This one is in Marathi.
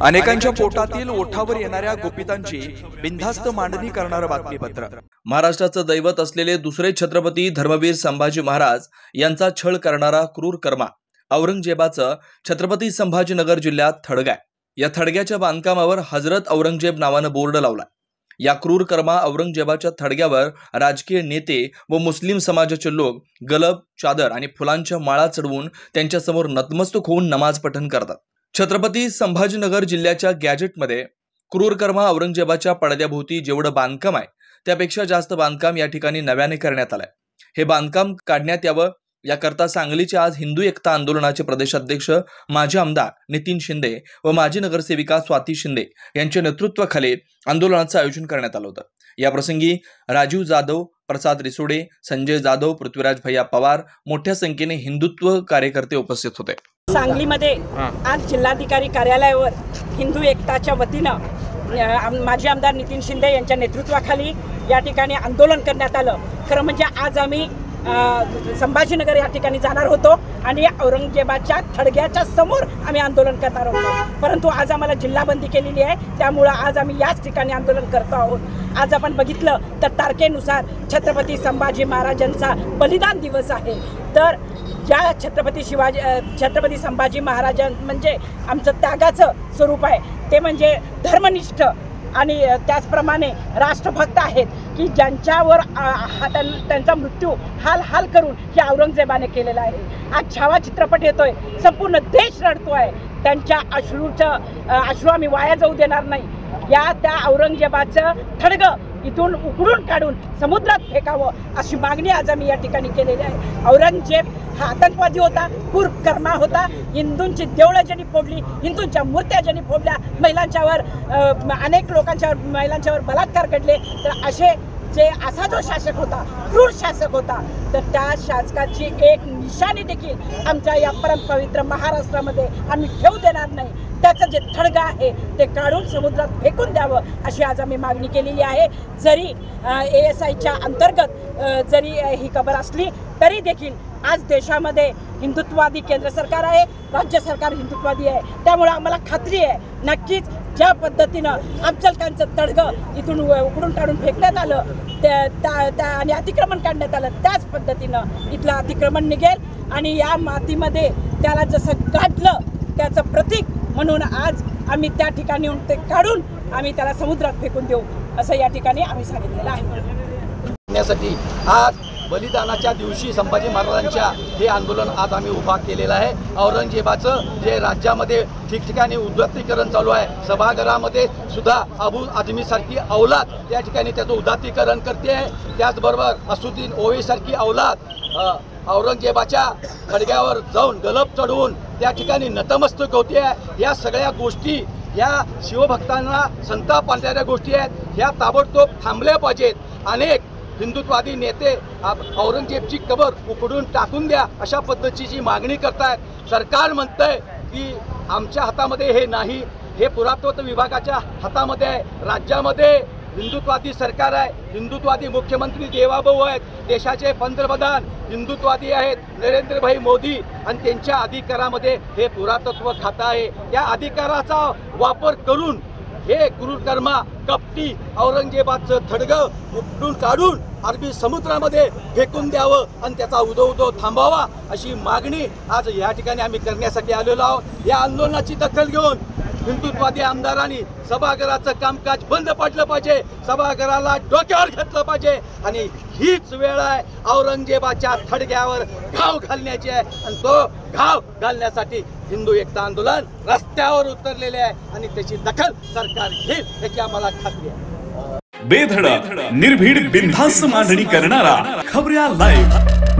अनेकांच्या पोटातील ओठावर येणाऱ्या गुपितांची बिनधास्त मांडणी करणारं बातमीपत्र। महाराष्ट्राचं दैवत असलेले दुसरे छत्रपती धर्मवीर संभाजी महाराज यांचा छळ करणारा क्रूर कर्मा औरंगजेबाचं छत्रपती संभाजीनगर जिल्ह्यात थडगा आहे। या थडग्याच्या बांधकामावर हजरत औरंगजेब नावानं बोर्ड लावला। या क्रूर कर्मा औरंगजेबाच्या थडग्यावर राजकीय नेते व मुस्लिम समाजाचे लोक गलब, चादर आणि फुलांच्या माळा चढवून त्यांच्यासमोर नतमस्तक होऊन नमाज पठण करतात। छत्रपती संभाजीनगर जिल्ह्याच्या गॅजेटमध्ये क्रूर कर्मा औरंगजेबाच्या पडद्याभोवती जेवढं बांधकाम आहे त्यापेक्षा जास्त बांधकाम या ठिकाणी नव्याने करण्यात आलंय। हे बांधकाम काढण्यात यावं याकरता सांगलीचे आज हिंदू एकता आंदोलनाचे प्रदेशाध्यक्ष माजी आमदार नितीन शिंदे व माजी नगरसेविका स्वाती शिंदे यांच्या नेतृत्वाखाली आंदोलनाचं आयोजन करण्यात आलं होतं। या प्रसंगी राजीव जाधव, प्रसाद रिसोडे, संजय जाधव, पृथ्वीराज भैया पवार मोठ्या संख्येने हिंदुत्व कार्यकर्ते उपस्थित होते। सांगलीमध्ये आज जिल्हाधिकारी कार्यालयावर हिंदू एकताच्या वतीनं माजी आमदार नितीन शिंदे यांच्या नेतृत्वाखाली या ठिकाणी आंदोलन करण्यात आलं। खरं म्हणजे आज आम्ही संभाजीनगर या ठिकाणी जाणार होतो आणि औरंगजेबाच्या थडग्याच्या समोर आम्ही आंदोलन करणार होतो, परंतु आज आम्हाला जिल्हाबंदी केलेली आहे, त्यामुळे आज आम्ही याच ठिकाणी आंदोलन करतो आहोत। आज आपण बघितलं तर तारखेनुसार छत्रपती संभाजी महाराजांचा बलिदान दिवस आहे। तर या छत्रपती संभाजी महाराज म्हणजे आमचं त्यागाचं स्वरूप आहे, ते म्हणजे धर्मनिष्ठ आणि त्याचप्रमाणे राष्ट्रभक्त आहेत की ज्यांच्यावर त्यांचा मृत्यू हाल करून हे औरंगजेबाने केलेला आहे। आज छावा चित्रपट येतोय, संपूर्ण देश रडतोय, त्यांच्या अश्रू आम्ही वाया जाऊ देणार नाही। त्या औरंगजेबाचं थडगं इथून उकडून काढून समुद्रात फेकावं अशी मागणी आज आम्ही या ठिकाणी केलेली आहे। औरंगजेब हा आतंकवादी होता, क्रूर कर्मा होता, हिंदूंची देवळं ज्यांनी फोडली, हिंदूंच्या मूर्त्या ज्यांनी फोडल्या, महिलांच्यावर अनेक लोकांच्यावर महिलांच्यावर बलात्कार घडले, तर असा जो शासक होता, क्रूर शासक होता, तर त्या शासकाची एक निशाणी देखील आमच्या या परमपवित्र महाराष्ट्रामध्ये आम्ही ठेवू देणार नाही। त्याचं जे थडगं आहे ते काढून समुद्रात फेकून द्यावं अशी आज आम्ही मागणी केलेली आहे। जरी ASIच्या अंतर्गत जरी ही खबर असली तरी देखील आज देशामध्ये हिंदुत्ववादी केंद्र सरकार आहे, राज्य सरकार हिंदुत्ववादी आहे, त्यामुळे आम्हाला खात्री आहे नक्कीच ज्या पद्धतीनं अफजल खानचं तडगं इथून उकडून काढून फेकण्यात आलं आणि अतिक्रमण काढण्यात आलं, त्याच पद्धतीनं इथलं अतिक्रमण निघेल आणि या मातीमध्ये त्याला जसं गाठलं त्याचं प्रतीक म्हणून आज आम्ही त्या ठिकाणी येऊन ते काढून आम्ही त्याला समुद्रात फेकून देऊ असं या ठिकाणी आम्ही सांगितलेलं आहे। आज बलिदानाच्या दिवशी संभाजी महाराजांच्या हे आंदोलन आज आम्ही उभा केलेलं आहे। औरंगजेबाचं जे राज्यामध्ये ठिकठिकाणी उदात्तीकरण चालू आहे, सभागृहामध्ये सुद्धा अबू आझमीसारखी औलाद त्या ठिकाणी त्याचं उदात्तीकरण करते आहे। त्याचबरोबर असुद्दीन ओवैसीसारखी औलाद औरंगजेबाच्या थडग्यावर जाऊन गलब चढवून त्या ठिकाणी नतमस्तक होते आहे। या सगळ्या गोष्टी या शिवभक्तांना संताप आणणाऱ्या गोष्टी आहेत, ह्या ताबडतोब थांबल्या पाहिजेत। अनेक हिंदुत्ववादी नेते औरंगजेबची कबर उकडून टाकून द्या अशा पद्धतीची मागणी करतायत। सरकार म्हणतंय की आमच्या हातामध्ये हे नाही, हे पुरातत्व विभागाच्या हातामध्ये आहे। राज्यामध्ये हिंदुत्ववादी सरकार आहे, हिंदुत्ववादी मुख्यमंत्री देवाभाऊ आहेत, देशाचे पंतप्रधान हिंदुत्ववादी आहेत नरेंद्रभाई मोदी, आणि त्यांच्या अधिकारामध्ये हे पुरातत्व खातं आहे। या अधिकाराचा वापर करून हे क्रूर कर्मा कपटी औरंगजेबाचं थडगं उपटून काढून अरबी समुद्रामध्ये फेकून द्यावं आणि त्याचा उदो थांबावा अशी मागणी आज या ठिकाणी आम्ही करण्यासाठी आलेलो आहोत। या आंदोलनाची दखल घेऊन हिंदुत्ववादी आमदारांनी सभागृहाचं कामकाज बंद पाडलं पाहिजे, सभागृहाला डोक्यावर घेतलं पाहिजे आणि हीच वेळ आहे औरंगजेबाच्या थडग्यावर घाव घालण्याची आहे आणि तो घाव घालण्यासाठी हिंदू एकता आंदोलन रस्त्यावर उतरलेले आहे आणि त्याची दखल सरकार घेईल याची आम्हाला खात्री आहे। बेधडक निर्भीड बिनधास्त मांडणी करणारा खबऱ्या लाईव्ह।